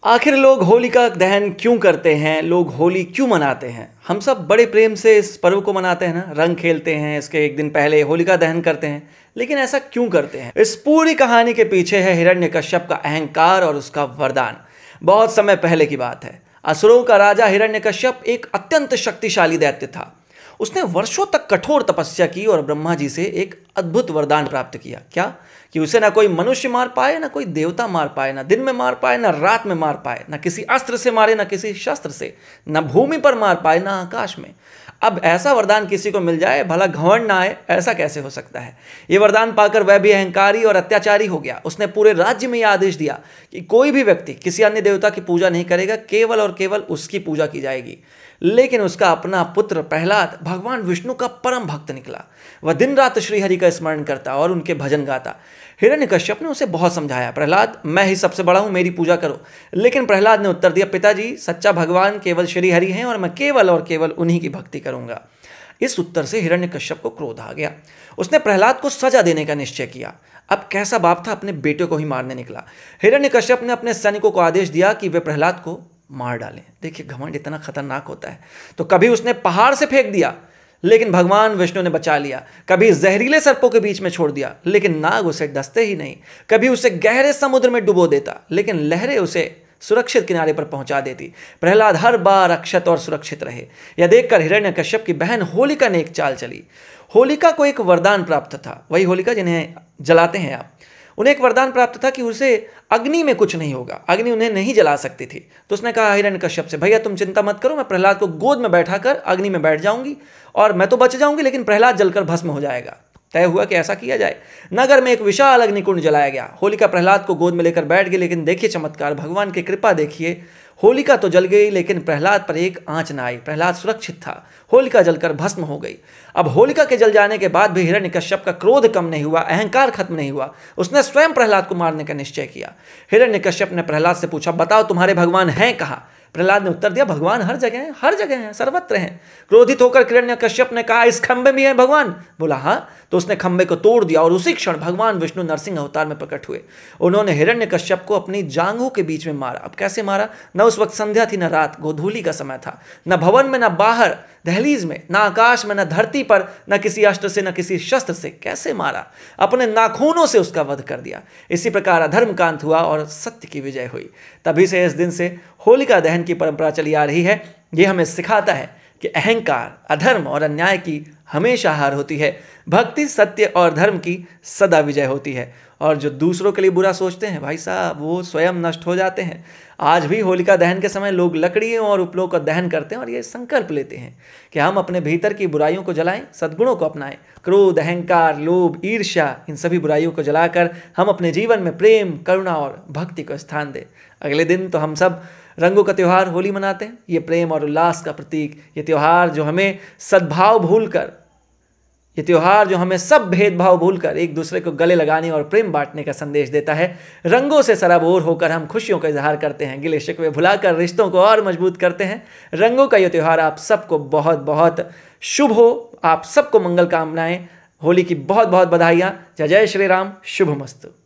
आखिर लोग होली का दहन क्यों करते हैं? लोग होली क्यों मनाते हैं? हम सब बड़े प्रेम से इस पर्व को मनाते हैं ना, रंग खेलते हैं, इसके एक दिन पहले होलिका दहन करते हैं। लेकिन ऐसा क्यों करते हैं? इस पूरी कहानी के पीछे है हिरण्यकश्यप का अहंकार और उसका वरदान। बहुत समय पहले की बात है। असुरों का राजा हिरण्यकश्यप एक अत्यंत शक्तिशाली दैत्य था। उसने वर्षों तक कठोर तपस्या की और ब्रह्मा जी से एक अद्भुत वरदान प्राप्त किया। क्या? कि उसे ना कोई मनुष्य मार पाए, ना कोई देवता मार पाए, ना दिन में मार पाए, ना रात में मार पाए, ना किसी अस्त्र से मारे, ना किसी शस्त्र से, ना भूमि पर मार पाए, ना आकाश में। अब ऐसा वरदान किसी को मिल जाए, भला घमंड ना आए, ऐसा कैसे हो सकता है? ये वरदान पाकर वह भी अहंकारी और अत्याचारी हो गया। उसने पूरे राज्य में यह आदेश दिया कि कोई भी व्यक्ति किसी अन्य देवता की पूजा नहीं करेगा, केवल और केवल उसकी पूजा की जाएगी। लेकिन उसका अपना पुत्र प्रहलाद भगवान विष्णु का परम भक्त निकला। वह दिन रात श्रीहरि का स्मरण करता और उनके भजन गाता। हिरण्यकश्यप ने उसे बहुत समझाया, प्रहलाद मैं ही सबसे बड़ा हूं, मेरी पूजा करो। लेकिन प्रहलाद ने उत्तर दिया, पिताजी सच्चा भगवान केवल श्रीहरि हैं और मैं केवल और केवल उन्हीं की भक्ति करूंगा। इस उत्तर से हिरण्यकश्यप को क्रोध आ गया। उसने प्रहलाद को सजा देने का निश्चय किया। अब कैसा बाप था, अपने बेटे को ही मारने निकला। हिरण्यकश्यप ने अपने सैनिकों को आदेश दिया कि वे प्रहलाद को मार डालें। देखिए घमंड इतना खतरनाक होता है। तो कभी उसने पहाड़ से फेंक दिया, लेकिन भगवान विष्णु ने बचा लिया। कभी जहरीले सर्पों के बीच में छोड़ दिया, लेकिन नाग उसे डसते ही नहीं। कभी उसे गहरे समुद्र में डुबो देता, लेकिन लहरें उसे सुरक्षित किनारे पर पहुंचा देती। प्रहलाद हर बार अक्षत और सुरक्षित रहे। यह देखकर हिरण्यकश्यप की बहन होलिका ने एक चाल चली। होलिका को एक वरदान प्राप्त था, वही होलिका जिन्हें जलाते हैं आप। उन्हें एक वरदान प्राप्त था कि उसे अग्नि में कुछ नहीं होगा, अग्नि उन्हें नहीं जला सकती थी। तो उसने कहा हिरण्यकश्यप से, भैया तुम चिंता मत करो, मैं प्रहलाद को गोद में बैठाकर अग्नि में बैठ जाऊंगी और मैं तो बच जाऊंगी, लेकिन प्रहलाद जलकर भस्म हो जाएगा। तय हुआ कि ऐसा किया जाए। नगर में एक विशाल अग्निकुंड जलाया गया। होलिका प्रहलाद को गोद में लेकर बैठ गई, लेकिन देखिए चमत्कार, भगवान की कृपा देखिए। होलिका तो जल गई, लेकिन प्रहलाद पर एक आंच न आई। प्रहलाद सुरक्षित था। होलिका जलकर भस्म हो गई। अब होलिका के जल जाने के बाद भी हिरण्यकश्यप का क्रोध कम नहीं हुआ, अहंकार खत्म नहीं हुआ। उसने स्वयं प्रहलाद को मारने का निश्चय किया। हिरण्यकश्यप ने प्रहलाद से पूछा, बताओ तुम्हारे भगवान हैं कहाँ? प्रहलाद ने उत्तर दिया, भगवान हर जगह हैं, हर जगह हैं, सर्वत्र हैं। क्रोधित होकर हिरण्यकश्यप ने कहा, इस खंबे में है भगवान? बोला हाँ। तो उसने खंबे को तोड़ दिया और उसी क्षण भगवान विष्णु नरसिंह अवतार में प्रकट हुए। उन्होंने हिरण्यकश्यप को अपनी जांघों के बीच में मारा। अब कैसे मारा? न उस वक्त संध्या थी, न रात, गोधूली का समय था। न भवन में, न बाहर दहलीज में, न आकाश में, न धरती पर, न किसी अस्त्र से, न किसी शस्त्र से। कैसे मारा? अपने नाखूनों से उसका वध कर दिया। इसी प्रकार अधर्म का अंत हुआ और सत्य की विजय हुई। तभी से इस दिन से होलिका दहन की परंपरा चली आ रही है। ये हमें सिखाता है कि अहंकार, अधर्म और अन्याय की हमेशा हार होती है। भक्ति, सत्य और धर्म की सदा विजय होती है। और जो दूसरों के लिए बुरा सोचते हैं भाई साहब, वो स्वयं नष्ट हो जाते हैं। आज भी होलिका दहन के समय लोग लकड़ियों और उपलों का दहन करते हैं और ये संकल्प लेते हैं कि हम अपने भीतर की बुराइयों को जलाएं, सद्गुणों को अपनाएं। क्रोध, अहंकार, लोभ, ईर्ष्या, इन सभी बुराइयों को जलाकर हम अपने जीवन में प्रेम, करुणा और भक्ति को स्थान दें। अगले दिन तो हम सब रंगों का त्यौहार होली मनाते हैं। ये प्रेम और उल्लास का प्रतीक, ये त्यौहार जो हमें सद्भाव भूलकर, ये त्यौहार जो हमें सब भेदभाव भूलकर एक दूसरे को गले लगाने और प्रेम बांटने का संदेश देता है। रंगों से सराबोर होकर हम खुशियों का इजहार करते हैं, गिले शिकवे भुलाकर रिश्तों को और मजबूत करते हैं। रंगों का ये त्यौहार आप सबको बहुत बहुत शुभ हो। आप सबको मंगल कामनाएं। होली की बहुत बहुत बधाइयाँ। जय जय श्री राम। शुभमस्तु।